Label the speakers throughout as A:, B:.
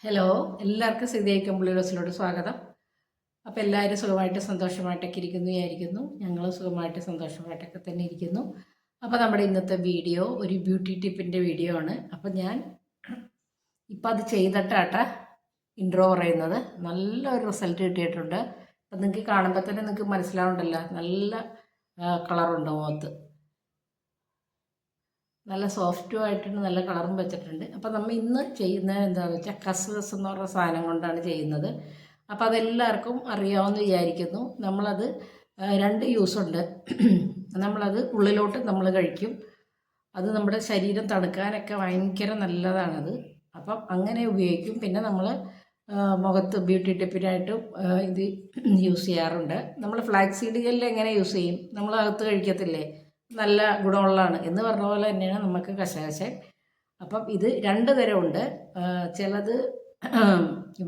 A: Hello, എല്ലാവർക്കും സിദ്ദീഖ് കമ്പിളിയോസിലോട് സ്വാഗതം. അപ്പോൾ എല്ലാവരും സുഖമായിട്ട് സന്തോഷമായിട്ടൊക്കെ ഇരിക്കുന്നു വിചാരിക്കുന്നു. ഞങ്ങൾ സുഖമായിട്ട് സന്തോഷമായിട്ടൊക്കെ തന്നെ ഇരിക്കുന്നു. അപ്പോൾ നമ്മുടെ ഇന്നത്തെ വീഡിയോ ഒരു ബ്യൂട്ടി ടിപ്പിൻ്റെ വീഡിയോ ആണ്. അപ്പോൾ ഞാൻ ഇപ്പം അത് ചെയ്തിട്ടാട്ടാ ഇൻട്രോ പറയുന്നത്. നല്ലൊരു റിസൾട്ട് കിട്ടിയിട്ടുണ്ട്. അപ്പം നിങ്ങൾക്ക് കാണുമ്പോൾ തന്നെ നിങ്ങൾക്ക് മനസ്സിലാവുണ്ടല്ലോ, നല്ല കളറുണ്ട് മുഖത്ത്. നല്ല സോഫ്റ്റും ആയിട്ടുണ്ട്, നല്ല കളറും വെച്ചിട്ടുണ്ട്. അപ്പോൾ നമ്മൾ ഇന്ന് ചെയ്യുന്നത് എന്താണെന്ന് വെച്ചാൽ കസ്കസ് എന്ന് പറഞ്ഞ സാധനം കൊണ്ടാണ് ചെയ്യുന്നത്. അപ്പോൾ അതെല്ലാവർക്കും അറിയാമെന്ന് വിചാരിക്കുന്നു. നമ്മളത് രണ്ട് യൂസുണ്ട്. നമ്മളത് ഉള്ളിലോട്ട് നമ്മൾ കഴിക്കും. അത് നമ്മുടെ ശരീരം തണുക്കാനൊക്കെ ഭയങ്കര നല്ലതാണത്. അപ്പം അങ്ങനെ ഉപയോഗിക്കും. പിന്നെ നമ്മൾ മുഖത്ത് ബ്യൂട്ടി ടിപ്പിനായിട്ടും ഇത് യൂസ് ചെയ്യാറുണ്ട്. നമ്മൾ ഫ്ലാക്സ് സീഡ് ജെല്ല് എങ്ങനെ യൂസ് ചെയ്യും? നമ്മൾ അകത്ത് കഴിക്കത്തില്ലേ? നല്ല ഗുണമുള്ളതാണ് എന്ന് പറഞ്ഞ പോലെ തന്നെയാണ് നമുക്ക് കശകശ. അപ്പം ഇത് രണ്ട് തരമുണ്ട്. ചിലത്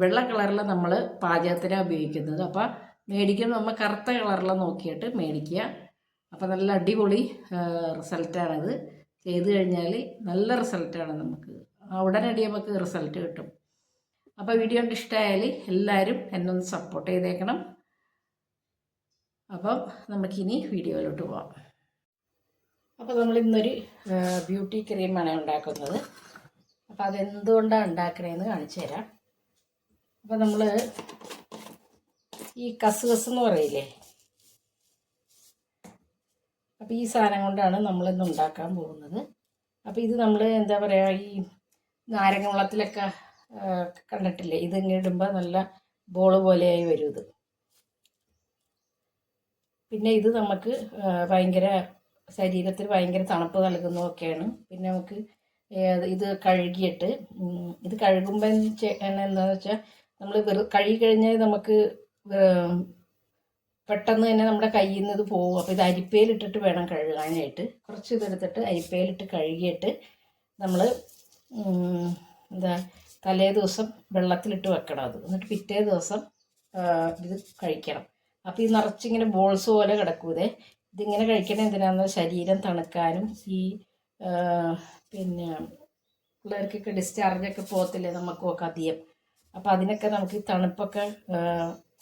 A: വെള്ള കളറിൽ നമ്മൾ പാചകത്തിനാണ് ഉപയോഗിക്കുന്നത്. അപ്പം മേടിക്കുമ്പോൾ നമ്മൾ കറുത്ത കളറിൽ നോക്കിയിട്ട് മേടിക്കുക. അപ്പം നല്ല അടിപൊളി റിസൾട്ടാണിത്. ചെയ്ത് കഴിഞ്ഞാൽ നല്ല റിസൾട്ടാണ് നമുക്ക്. ഉടനടി നമുക്ക് റിസൾട്ട് കിട്ടും. അപ്പോൾ വീഡിയോ കണ്ട് ഇഷ്ടമായാൽ എല്ലാവരും എന്നെ ഒന്ന് സപ്പോർട്ട് ചെയ്തേക്കണം. അപ്പം നമുക്കിനി വീഡിയോയിലോട്ട് പോവാം. അപ്പോൾ നമ്മൾ ഇന്നൊരു ബ്യൂട്ടി ക്രീമാണ് ഉണ്ടാക്കുന്നത്. അപ്പോൾ അതെന്തുകൊണ്ടാണ് ഉണ്ടാക്കണതെന്ന് കാണിച്ചു തരാം. അപ്പോൾ നമ്മൾ ഈ കസ്കസ് എന്ന് പറയില്ലേ, അപ്പോൾ ഈ സാധനം കൊണ്ടാണ് നമ്മളിന്ന് ഉണ്ടാക്കാൻ പോകുന്നത്. അപ്പോൾ ഇത് നമ്മൾ എന്താ പറയുക, ഈ നാരങ്ങ വെള്ളത്തിലൊക്കെ കണ്ടിട്ടില്ലേ, ഇതിങ്ങനെ ഇടുമ്പോൾ നല്ല ബോൾ പോലെയായി വരും ഇത്. പിന്നെ ഇത് നമുക്ക് ഭയങ്കര ശരീരത്തിൽ ഭയങ്കര തണുപ്പ് നൽകുന്നതൊക്കെയാണ്. പിന്നെ നമുക്ക് ഇത് കഴുകിയിട്ട് ഇത് കഴുകുമ്പോൾ എന്താണെന്ന് വെച്ചാൽ നമ്മൾ കഴുകി കഴിഞ്ഞാൽ നമുക്ക് പെട്ടെന്ന് തന്നെ നമ്മുടെ കയ്യിൽ നിന്ന് ഇത് പോകും. അപ്പോൾ ഇത് അരിപ്പയിലിട്ടിട്ട് വേണം കഴുകാനായിട്ട്. കുറച്ച് ഇതെടുത്തിട്ട് അരിപ്പയിലിട്ട് കഴുകിയിട്ട് നമ്മൾ തലേ ദിവസം വെള്ളത്തിലിട്ട് വെക്കണം അത്. എന്നിട്ട് പിറ്റേ ദിവസം ഇത് കഴിക്കണം. അപ്പോൾ ഈ നിറച്ചിങ്ങനെ ബോൾസ് പോലെ കിടക്കൂതേ. ഇതിങ്ങനെ കഴിക്കണത് എന്തിനാണെന്ന് ശരീരം തണുക്കാനും ഈ പിന്നെ പിള്ളേർക്കൊക്കെ ഡിസ്ചാർജൊക്കെ പോകത്തില്ലേ നമുക്കൊക്കെ അധികം. അപ്പോൾ അതിനൊക്കെ നമുക്ക് ഈ തണുപ്പൊക്കെ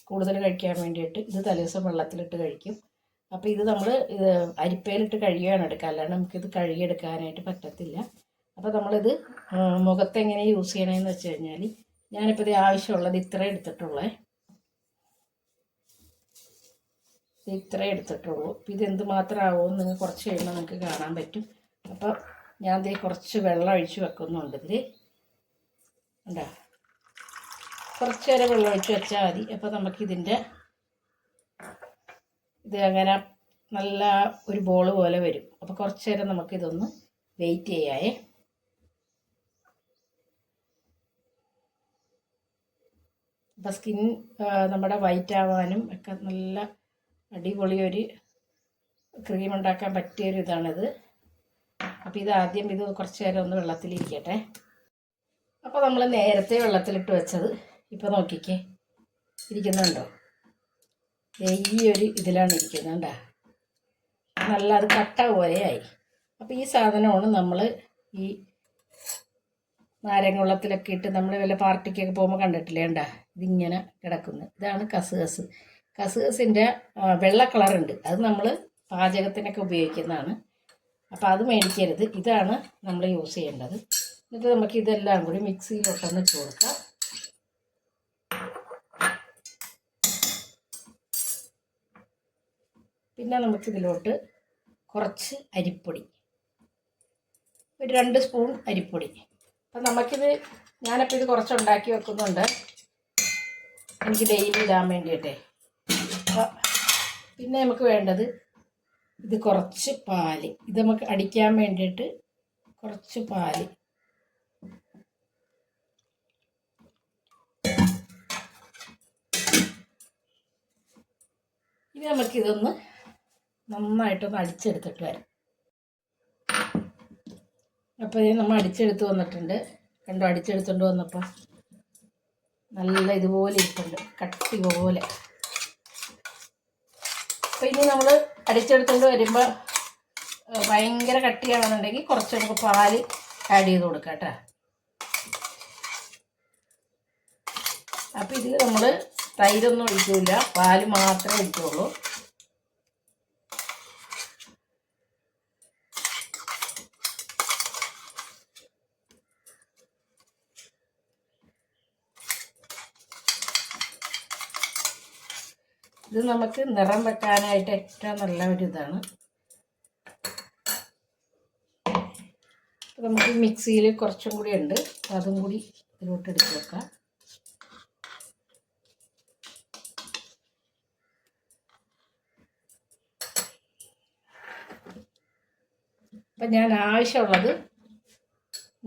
A: കൂടുതൽ കഴിക്കാൻ വേണ്ടിയിട്ട് ഇത് തലേദിവസം വെള്ളത്തിലിട്ട് കഴിക്കും. അപ്പോൾ ഇത് നമ്മൾ അരിപ്പയിലിട്ട് കഴുകിയാണ് എടുക്കുക, അല്ലാണ്ട് നമുക്കിത് കഴുകിയെടുക്കാനായിട്ട് പറ്റത്തില്ല. അപ്പോൾ നമ്മളിത് മുഖത്തെങ്ങനെ യൂസ് ചെയ്യണമെന്ന് വെച്ച് കഴിഞ്ഞാൽ, ഞാനിപ്പോൾ ഇത് ആവശ്യമുള്ളത് ഇത്ര എടുത്തിട്ടുള്ളേ, ഇത്രേ എടുത്തിട്ടുള്ളൂ. അപ്പോൾ ഇതെന്ത് മാത്രം ആവുമെന്ന് നിങ്ങൾ കുറച്ച് കഴിയുമ്പോൾ നിങ്ങൾക്ക് കാണാൻ പറ്റും. അപ്പോൾ ഞാൻ ദേ കുറച്ച് വെള്ളം ഒഴിച്ച് വെക്കുന്നുണ്ട് ഇതിൽ. ഉണ്ടോ, കുറച്ച് നേരം വെള്ളം ഒഴിച്ച് വെച്ചാൽ മതി. അപ്പോൾ നമുക്കിതിൻ്റെ ഇത് അങ്ങനെ നല്ല ഒരു ബോൾ പോലെ വരും. അപ്പോൾ കുറച്ച് നേരം നമുക്കിതൊന്ന് വെയിറ്റ് ചെയ്യാവേ. അപ്പോൾ സ്കിൻ നമ്മുടെ വൈറ്റ് ആവാനും ഒക്കെ നല്ല അടിപൊളി ഒരു ക്രീം ഉണ്ടാക്കാൻ പറ്റിയൊരു ഇതാണിത്. അപ്പോൾ ഇതാദ്യം ഇത് കുറച്ച് നേരം ഒന്ന് വെള്ളത്തിലിരിക്കട്ടെ. അപ്പോൾ നമ്മൾ നേരത്തെ വെള്ളത്തിലിട്ട് വെച്ചത് ഇപ്പോൾ നോക്കിക്കേ, ഇരിക്കുന്നുണ്ടോ? ഈ ഒരു ഇതിലാണ് ഇരിക്കുന്നത്. കണ്ടോ, നല്ല അത് കട്ട പോലെയായി. അപ്പോൾ ഈ സാധനമാണ് നമ്മൾ ഈ നാരങ്ങ വെള്ളത്തിലൊക്കെ ഇട്ട് നമ്മൾ വല്ല പാർട്ടിക്കൊക്കെ പോകുമ്പോൾ കണ്ടിട്ടില്ലേ, കണ്ടോ ഇതിങ്ങനെ കിടക്കുന്നത്. ഇതാണ് കസ്കസ്. കസ്കസിൻ്റെ വെള്ള കളറുണ്ട്, അത് നമ്മൾ പാചകത്തിനൊക്കെ ഉപയോഗിക്കുന്നതാണ്. അപ്പോൾ അത് മേടിക്കരുത്, ഇതാണ് നമ്മൾ യൂസ് ചെയ്യേണ്ടത്. എന്നിട്ട് നമുക്ക് ഇതെല്ലാം കൂടി മിക്സിയിലോട്ടൊന്ന് ഇട്ട് കൊടുക്കാം. പിന്നെ നമുക്കിതിലോട്ട് കുറച്ച് അരിപ്പൊടി, ഒരു 2 സ്പൂൺ അരിപ്പൊടി. അപ്പം നമുക്കിത് ഞാനപ്പോൾ ഇത് കുറച്ച് ഉണ്ടാക്കി വെക്കുന്നുണ്ട്, എനിക്ക് ഡെയിലി ഇടാൻ വേണ്ടിയിട്ടേ. പിന്നെ നമുക്ക് വേണ്ടത് ഇത് കുറച്ച് പാല്, ഇത് നമുക്ക് അടിക്കാൻ വേണ്ടിയിട്ട് കുറച്ച് പാല്. ഇനി നമുക്കിതൊന്ന് നന്നായിട്ടൊന്ന് അടിച്ചെടുത്തിട്ട് വരാം. അപ്പോൾ ഇത് നമ്മൾ അടിച്ചെടുത്ത് വന്നിട്ടുണ്ട്. കണ്ടോ, അടിച്ചെടുത്തുകൊണ്ട് വന്നപ്പോൾ നല്ല ഇതുപോലെ ഇരിപ്പുണ്ട്, കട്ടി പോലെ. അപ്പോൾ ഇനി നമ്മൾ അടിച്ചെടുത്തുകൊണ്ട് വരുമ്പോൾ ഭയങ്കര കട്ടിയാണെന്നുണ്ടെങ്കിൽ കുറച്ച് നമുക്ക് പാല് ആഡ് ചെയ്ത് കൊടുക്കാം കേട്ടോ. അപ്പോൾ ഇതിൽ നമ്മൾ തൈരൊന്നും ഒഴിക്കില്ല, പാല് മാത്രമേ ഒഴിക്കുള്ളൂ. ഇത് നമുക്ക് നിറം വെക്കാനായിട്ട് ഏറ്റവും നല്ല ഒരു ഇതാണ്. നമുക്ക് മിക്സിയിൽ കുറച്ചും കൂടി ഉണ്ട്, അതും കൂടി ഇതിലോട്ട് എടുത്ത് വെക്കാം. അപ്പം ഞാൻ ആവശ്യമുള്ളത്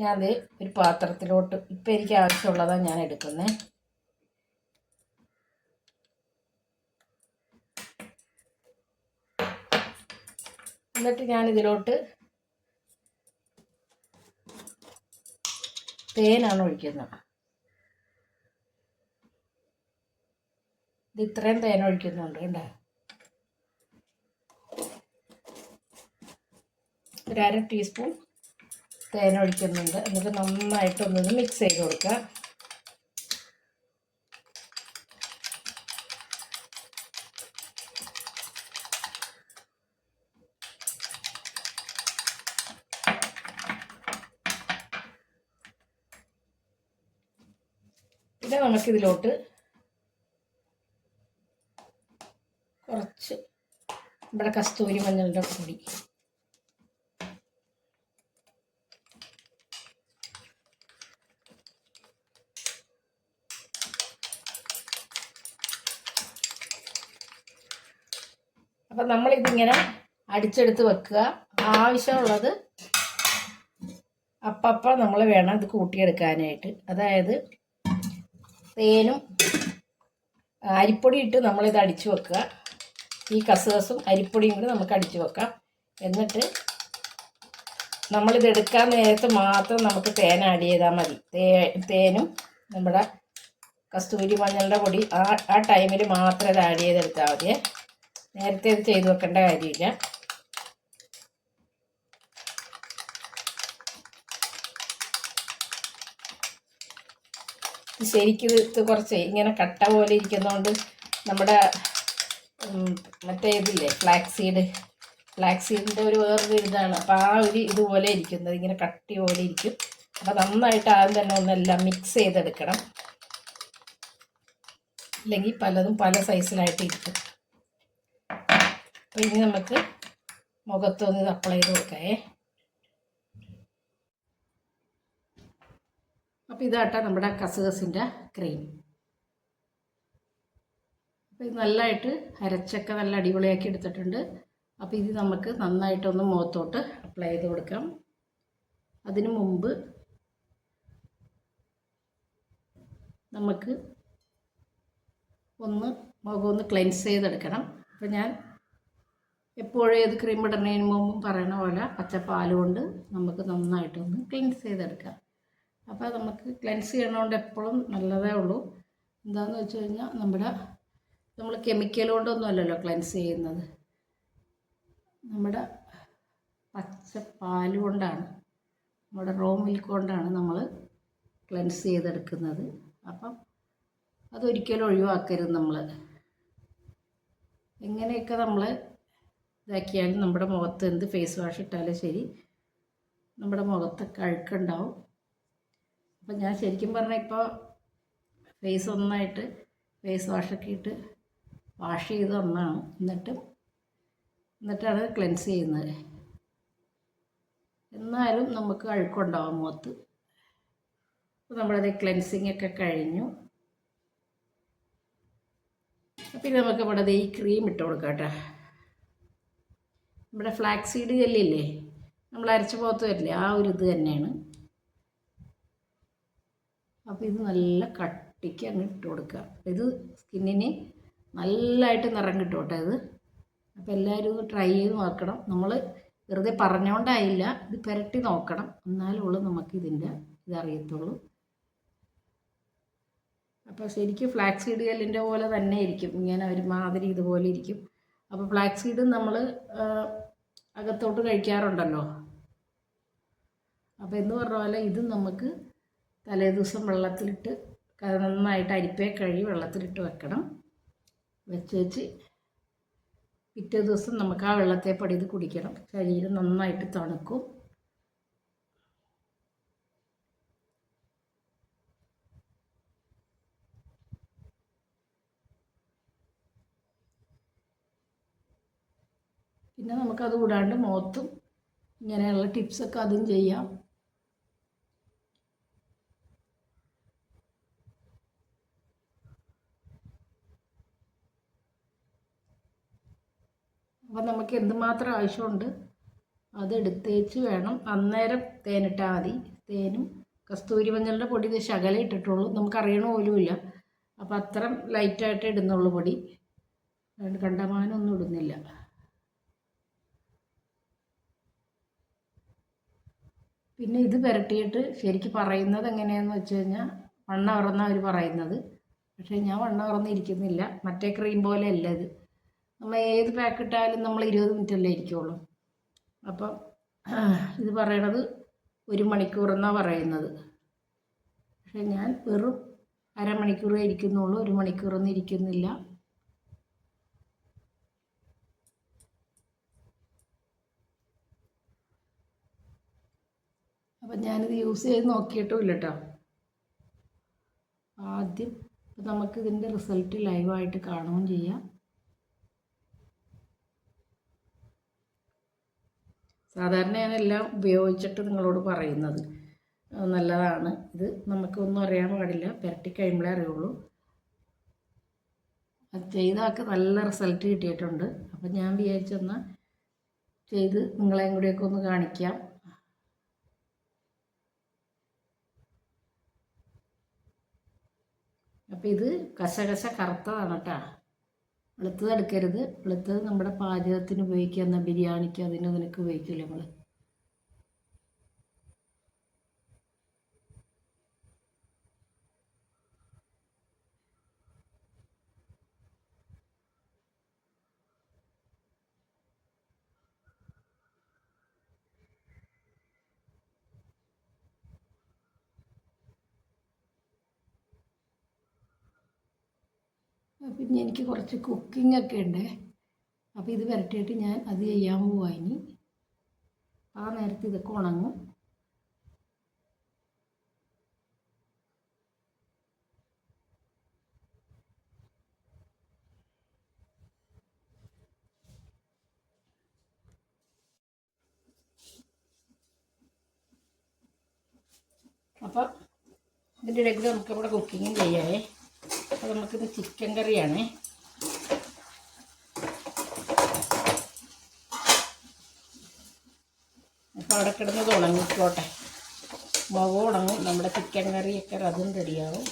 A: ഞാൻ ഒരു പാത്രത്തിലോട്ട് ഇപ്പം എനിക്ക് ആവശ്യമുള്ളതാണ് ഞാൻ എടുക്കുന്നത്. എന്നിട്ട് ഞാനിതിലോട്ട് തേനാണ് ഒഴിക്കുന്നത്. ഇത് ഇത്രയും തേൻ ഒഴിക്കുന്നുണ്ട് കണ്ടോ. ഒരു 1/2 ടീസ്പൂൺ തേൻ ഒഴിക്കുന്നുണ്ട്. എന്നിട്ട് നന്നായിട്ടൊന്നത് മിക്സ് ചെയ്ത് കൊടുക്കുക. പിന്നെ നമുക്കിതിലോട്ട് കുറച്ച് നമ്മുടെ കസ്തൂരി മഞ്ഞളുടെ പൊടി, അപ്പം നമ്മളിതിങ്ങനെ അടിച്ചെടുത്ത് വെക്കുക. ആവശ്യമുള്ളത് അപ്പം നമ്മൾ വേണം ഇത് കൂട്ടിയെടുക്കാനായിട്ട്. അതായത് തേനും അരിപ്പൊടി ഇട്ട് നമ്മളിത് അടിച്ചു വെക്കുക. ഈ കസുകസും അരിപ്പൊടിയും കൂടി നമുക്ക് അടിച്ചു വെക്കാം. എന്നിട്ട് നമ്മളിത് എടുക്കാൻ നേരത്ത് മാത്രം നമുക്ക് തേൻ ആഡ് ചെയ്താൽ മതി. തേനും നമ്മുടെ കസ്തൂരി മഞ്ഞളുടെ പൊടി ആ ടൈമിൽ മാത്രം ഇത് ആഡ് ചെയ്തെടുത്താൽ മതി. നേരത്തെ ഇത് ചെയ്ത് വെക്കേണ്ട കാര്യമില്ല. ശരിക്കും ഇത് കുറച്ച് ഇങ്ങനെ കട്ട പോലെ ഇരിക്കുന്നതുകൊണ്ട് നമ്മുടെ മറ്റേ ഇതില്ലേ ഫ്ലാക്സ് സീഡിൻ്റെ ഒരു വേറൊരു ഇതാണ്. അപ്പോൾ ആ ഒരു ഇതുപോലെ ഇരിക്കുന്നത് ഇങ്ങനെ കട്ടി പോലെ ഇരിക്കും. അപ്പോൾ നന്നായിട്ട് ആദ്യം തന്നെ ഒന്നെല്ലാം മിക്സ് ചെയ്തെടുക്കണം, ഇല്ലെങ്കിൽ പലതും പല സൈസിലായിട്ട് ഇരിക്കും. അപ്പോൾ ഇനി നമുക്ക് മുഖത്തൊന്ന് ഇത് അപ്ലൈ ചെയ്ത് കൊടുക്കേ. അപ്പോൾ ഇതാട്ടാ നമ്മുടെ കസുകസിൻ്റെ ക്രീം. അപ്പോൾ ഇത് നല്ലതായിട്ട് അരച്ചൊക്കെ നല്ല അടിപൊളിയാക്കി എടുത്തിട്ടുണ്ട്. അപ്പോൾ ഇത് നമുക്ക് നന്നായിട്ടൊന്ന് മുഖത്തോട്ട് അപ്ലൈ ചെയ്ത് കൊടുക്കാം. അതിനു മുമ്പ് നമുക്ക് മുഖം ഒന്ന് ക്ലെൻസ് ചെയ്തെടുക്കണം. അപ്പോൾ ഞാൻ എപ്പോഴും ഏത് ക്രീം ഇടുന്നതിന് മുമ്പും പറയണ പോലെ പച്ചപ്പാൽ കൊണ്ട് നമുക്ക് നന്നായിട്ടൊന്ന് ക്ലെൻസ് ചെയ്തെടുക്കാം. അപ്പോൾ നമുക്ക് ക്ലെൻസ് ചെയ്യണതുകൊണ്ട് എപ്പോഴും നല്ലതേ ഉള്ളൂ. എന്താണെന്ന് വെച്ച് കഴിഞ്ഞാൽ നമ്മൾ കെമിക്കൽ കൊണ്ടൊന്നും അല്ലല്ലോ ക്ലെൻസ് ചെയ്യുന്നത്, നമ്മുടെ പച്ചപ്പാൽ കൊണ്ടാണ്, നമ്മുടെ റോ മിൽക്ക് കൊണ്ടാണ് നമ്മൾ ക്ലെൻസ് ചെയ്തെടുക്കുന്നത്. അപ്പം അതൊരിക്കലും ഒഴിവാക്കരുത്. നമ്മൾ എങ്ങനെയൊക്കെ നമ്മൾ ഇതാക്കിയാലും നമ്മുടെ മുഖത്ത് എന്ത് ഫേസ് വാഷ് ഇട്ടാലും ശരി നമ്മുടെ മുഖത്തൊക്കെ അഴുക്കുണ്ടാവും. അപ്പം ഞാൻ ശരിക്കും പറഞ്ഞാൽ ഇപ്പോൾ ഫേസ് ഒന്നായിട്ട് ഫേസ് വാഷൊക്കെ ഇട്ട് വാഷ് ചെയ്ത് ഒന്നാണ്, എന്നിട്ടാണ് ക്ലെൻസ് ചെയ്യുന്നത്. എന്നാലും നമുക്ക് അഴുക്കുണ്ടാവും മുഖത്ത്. അപ്പോൾ നമ്മളത് ക്ലെൻസിങ് ഒക്കെ കഴിഞ്ഞു. പിന്നെ നമുക്ക് ഇവിടെ ഈ ക്രീം ഇട്ട് കൊടുക്കാം കേട്ടോ. നമ്മുടെ ഫ്ലാക്സ് സീഡ് ജെല്ലില്ലേ, നമ്മൾ അരച്ച പോകത്ത് വരില്ലേ, ആ ഒരു ഇത് തന്നെയാണ്. അപ്പോൾ ഇത് നല്ല കട്ടിക്ക് അങ്ങ് ഇട്ട് കൊടുക്കുക. ഇത് സ്കിന്നിന് നല്ലതായിട്ട് നിറം കിട്ടും കേട്ടോ ഇത്. അപ്പോൾ എല്ലാവരും ഇത് ട്രൈ ചെയ്ത് നോക്കണം. നമ്മൾ വെറുതെ പറഞ്ഞുകൊണ്ടായില്ല, ഇത് പുരട്ടി നോക്കണം, എന്നാലുള്ളൂ നമുക്ക് ഇതറിയത്തുള്ളൂ. അപ്പോൾ ശരിക്കും ഫ്ലാക്സ് സീഡ് ജെല്ലിൻ്റെ പോലെ തന്നെ ഇരിക്കും, ഇങ്ങനെ ഒരുമാതിരി ഇതുപോലെ ഇരിക്കും. അപ്പോൾ ഫ്ലാക്സ് സീഡ് നമ്മൾ അകത്തോട്ട് കഴിക്കാറുണ്ടല്ലോ. അപ്പോൾ എന്ന് പറഞ്ഞ പോലെ ഇത് നമുക്ക് തലേദിവസം വെള്ളത്തിലിട്ട് നന്നായിട്ട് അരിപ്പയെ കഴുകി വെള്ളത്തിലിട്ട് വെക്കണം. വെച്ച് പിറ്റേ ദിവസം നമുക്ക് ആ വെള്ളത്തെപ്പടി ഇത് കുടിക്കണം. ശരീരം നന്നായിട്ട് തണുക്കും. പിന്നെ നമുക്കത് കൂടാണ്ട് മുഖത്തും ഇങ്ങനെയുള്ള ടിപ്സൊക്കെ അതും ചെയ്യാം. അപ്പോൾ നമുക്ക് എന്തുമാത്രം ആവശ്യമുണ്ട് അതെടുത്തേച്ച് വേണം. അന്നേരം തേനിട്ടാൽ മതി. തേനും കസ്തൂരി മഞ്ഞളുടെ പൊടി ഇത് ശകലം ഇട്ടിട്ടുള്ളൂ, നമുക്കറിയണ പോലുമില്ല. അപ്പോൾ അത്ര ലൈറ്റായിട്ട് ഇടുന്നുള്ളൂ പൊടി, അതുകൊണ്ട് കണ്ടമാനമൊന്നും ഇടുന്നില്ല. പിന്നെ ഇത് പുരട്ടിയിട്ട് ശരിക്കും പറയുന്നത് എങ്ങനെയാണെന്ന് വെച്ച് കഴിഞ്ഞാൽ വണ്ണം ഇറന്നാണ് അവർ പറയുന്നത്. പക്ഷേ ഞാൻ വണ്ണം ഇറന്നിരിക്കുന്നില്ല. മറ്റേ ക്രീം പോലെ അല്ല ഇത്. നമ്മൾ ഏത് പാക്കിട്ടാലും നമ്മൾ 20 മിനിറ്റല്ലേ ഇരിക്കുള്ളൂ. അപ്പം ഇത് പറയണത് 1 മണിക്കൂറെന്നാണ് പറയുന്നത്. പക്ഷേ ഞാൻ വെറും അരമണിക്കൂറേ ഇരിക്കുന്നുള്ളൂ, 1 മണിക്കൂറൊന്നും ഇരിക്കുന്നില്ല. അപ്പം ഞാനിത് യൂസ് ചെയ്ത് നോക്കിയിട്ടുമില്ല കേട്ടോ. ആദ്യം നമുക്കിതിൻ്റെ റിസൾട്ട് ലൈവായിട്ട് കാണുകയും ചെയ്യാം. സാധാരണ ഞാനെല്ലാം ഉപയോഗിച്ചിട്ട് നിങ്ങളോട് പറയുന്നത് നല്ലതാണ്. ഇത് നമുക്കൊന്നും അറിയാൻ പാടില്ല, പുരട്ടി കഴിയുമ്പോഴേ അറിയുള്ളൂ. അത് ചെയ്താൾക്ക് നല്ല റിസൾട്ട് കിട്ടിയിട്ടുണ്ട്. അപ്പം ഞാൻ വിചാരിച്ചെന്നാൽ ചെയ്ത് നിങ്ങളെയും കൂടിയൊക്കെ ഒന്ന് കാണിക്കാം. അപ്പം ഇത് കശകശ കറുത്തതാണ് കേട്ടോ. വെളുത്തത് എടുക്കരുത്. വെളുത്തത് നമ്മുടെ പാചകത്തിന് ഉപയോഗിക്കുക, എന്നാൽ ബിരിയാണിക്ക് അതിനൊക്കെ ഉപയോഗിക്കില്ല നമ്മൾ. പിന്നെ എനിക്ക് കുറച്ച് കുക്കിംഗ് ഒക്കെ ഉണ്ട്. അപ്പോൾ ഇത് പുരട്ടിയിട്ട് ഞാൻ അത് ചെയ്യാൻ പോവാ. ഇനി ആ നേരത്തെ ഇതൊക്കെ ഉണങ്ങും. അപ്പം ഇതിൻ്റെ ഇടയ്ക്ക് നമുക്കിവിടെ കുക്കിങ്ങും ചെയ്യാമേ. അപ്പോൾ നമുക്കിത് ചിക്കൻ കറിയാണേ. അപ്പോൾ അവിടെ കിടന്നത് ഉണങ്ങിക്കോട്ടെ. മുഖം ഉണങ്ങും, നമ്മുടെ ചിക്കൻ കറിയൊക്കെ അതും റെഡിയാവും.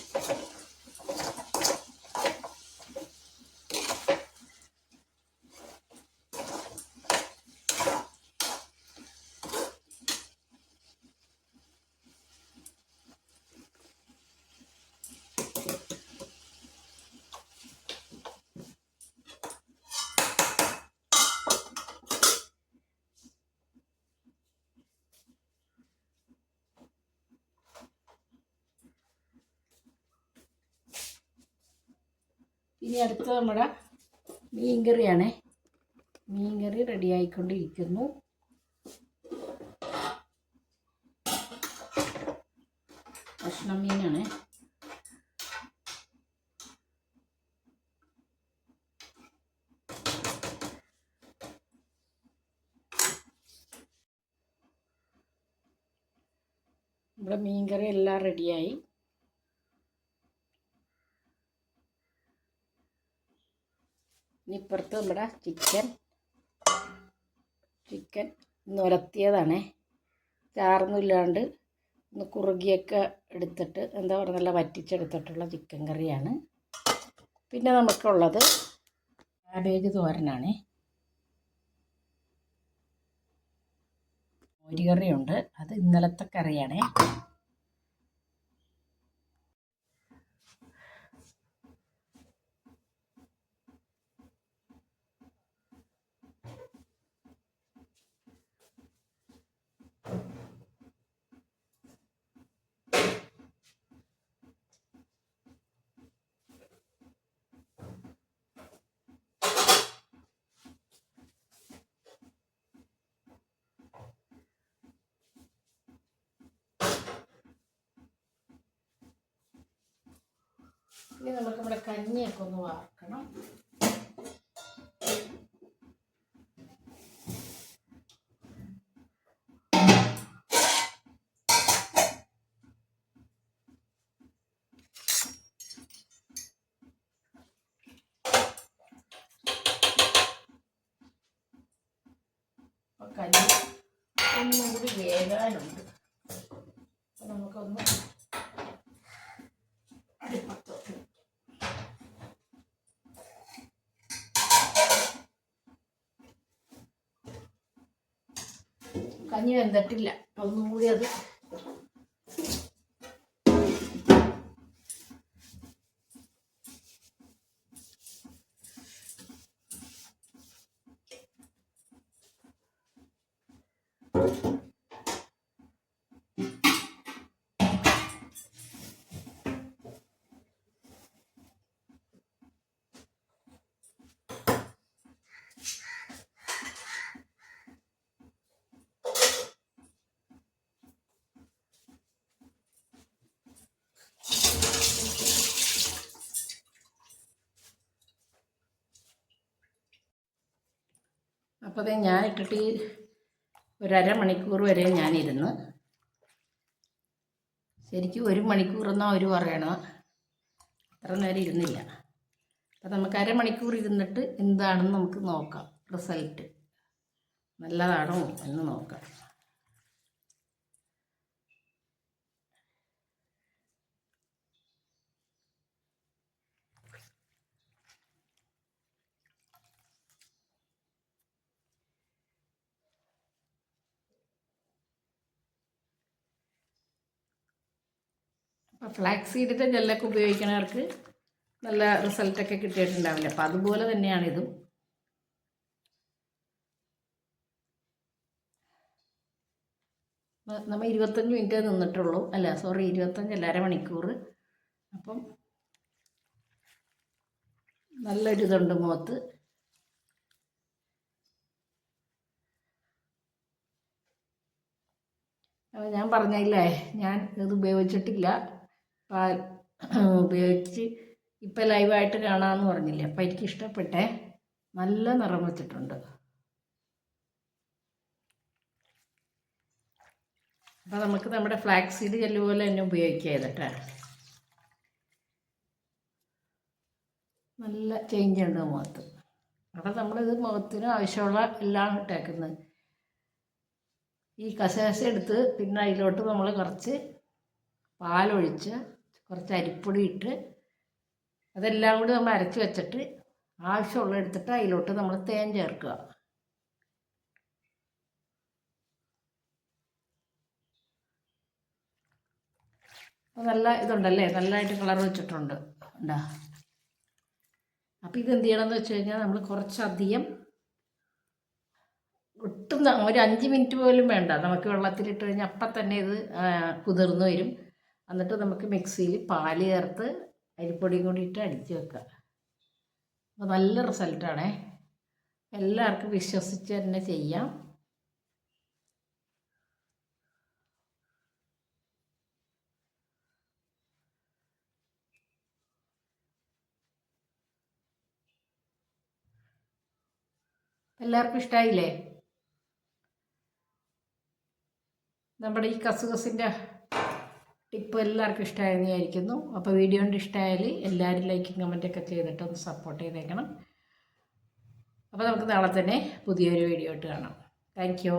A: ഇനി അടുത്ത നമ്മുടെ മീൻകറിയാണേ. മീൻകറി റെഡി ആയിക്കൊണ്ടിരിക്കുന്നു. കഷ്ണം മീനാണേ. നമ്മുടെ മീൻകറി എല്ലാം റെഡിയായി. ഇനി ഇപ്പുറത്ത് നമ്മുടെ ചിക്കൻ ഉലത്തിയതാണേ. ചാറൊന്നും ഇല്ലാണ്ട് ഒന്ന് കുറുകിയൊക്കെ എടുത്തിട്ട് എന്താ പറയുക, നല്ല വറ്റിച്ചെടുത്തിട്ടുള്ള ചിക്കൻ കറിയാണ്. പിന്നെ നമുക്കുള്ളത് കാബേജ് തോരനാണേ. മോര് കറിയുണ്ട്, അത് ഇന്നലത്തെ കറിയാണേ. ഇനി നമുക്ക് നമ്മുടെ കഞ്ഞിയൊക്കെ ഒന്ന് വാർക്കണം. കഞ്ഞി ഒന്നും കൂടി വേകാനുണ്ട്. അപ്പോൾ നമുക്കൊന്ന് അടുപ്പത്ത് കഞ്ഞി വെന്തിട്ടില്ല. ഒന്നും കൂടി അത് അപ്പോൾ അത് ഞാൻ ഇട്ടിട്ട് ഒരു അരമണിക്കൂർ വരെ ഞാനിരുന്ന്, ശരിക്കും 1 മണിക്കൂറെന്നാണ് അവർ പറയണത്. അത്ര നേരം ഇരുന്നില്ല. അപ്പോൾ നമുക്ക് അരമണിക്കൂർ ഇരുന്നിട്ട് എന്താണെന്ന് നമുക്ക് നോക്കാം, റിസൾട്ട് നല്ലതാണോ എന്ന് നോക്കാം. അപ്പോൾ ഫ്ലാക്സ് സീഡിൻ്റെ ജെല്ലൊക്കെ ഉപയോഗിക്കുന്നവർക്ക് നല്ല റിസൾട്ടൊക്കെ കിട്ടിയിട്ടുണ്ടാവില്ല. അപ്പോൾ അതുപോലെ തന്നെയാണിതും. നമ്മൾ 25 മിനിറ്റ് നിന്നിട്ടുള്ളൂ, അല്ല സോറി 25 അരമണിക്കൂർ. അപ്പം നല്ലൊരിതുണ്ട് മുഖത്ത്. അപ്പോൾ ഞാൻ പറഞ്ഞില്ലേ, ഞാൻ ഇത് ഉപയോഗിച്ചിട്ടില്ല, പാൽ ഉപയോഗിച്ച് ഇപ്പം ലൈവായിട്ട് കാണാമെന്ന് പറഞ്ഞില്ലേ. അപ്പം എനിക്ക് ഇഷ്ടപ്പെട്ടേ, നല്ല നിറം വെച്ചിട്ടുണ്ട്. അപ്പോൾ നമുക്ക് നമ്മുടെ ഫ്ലാക്സ് സീഡ് ജെല്ല് പോലെ തന്നെ ഉപയോഗിക്കുക ചെയ്തിട്ട് നല്ല ചേഞ്ച് ഉണ്ട് മുഖത്ത്. അപ്പം നമ്മളിത് മുഖത്തിന് ആവശ്യമുള്ള എല്ലാം ഇട്ടേക്കുന്നത്. ഈ കശകശ എടുത്ത് പിന്നെ അതിലോട്ട് നമ്മൾ കുറച്ച് പാലൊഴിച്ച് കുറച്ച് അരിപ്പൊടി ഇട്ട് അതെല്ലാം കൂടി നമ്മൾ അരച്ച് വെച്ചിട്ട് ആവശ്യമുള്ള എടുത്തിട്ട് അതിലോട്ട് നമ്മൾ തേൻ ചേർക്കുക. അപ്പോൾ നല്ല ഇതുണ്ടല്ലേ, നല്ലതായിട്ട് കളർ വെച്ചിട്ടുണ്ട് ഉണ്ടാ. അപ്പോൾ ഇതെന്ത് ചെയ്യണമെന്ന് വെച്ച് കഴിഞ്ഞാൽ നമ്മൾ കുറച്ചധികം, ഒട്ടും ഒരു 5 മിനിറ്റ് പോലും വേണ്ട, നമുക്ക് വെള്ളത്തിലിട്ട് കഴിഞ്ഞാൽ അപ്പം തന്നെ ഇത് കുതിർന്ന് വരും. എന്നിട്ട് നമുക്ക് മിക്സിയിൽ പാല് ചേർത്ത് അരിപ്പൊടിയും കൂടി ഇട്ട് അടിച്ച് വെക്കുക. അപ്പോൾ നല്ല റിസൾട്ടാണേ. എല്ലാവർക്കും വിശ്വസിച്ച് തന്നെ ചെയ്യാം. എല്ലാവർക്കും ഇഷ്ടമായില്ലേ നമ്മുടെ ഈ കസുകസിൻ്റെ ടിപ്പ്? എല്ലാവർക്കും ഇഷ്ടമായെന്ന് വിചാരിക്കുന്നു. അപ്പോൾ വീഡിയോ കൊണ്ട് ഇഷ്ടമായാൽ എല്ലാവരും ലൈക്കും കമൻറ്റൊക്കെ ചെയ്തിട്ട് ഒന്ന് സപ്പോർട്ട് ചെയ്തേക്കണം. അപ്പോൾ നമുക്ക് നാളെ തന്നെ പുതിയൊരു വീഡിയോ ആയിട്ട് കാണാം. Thank you.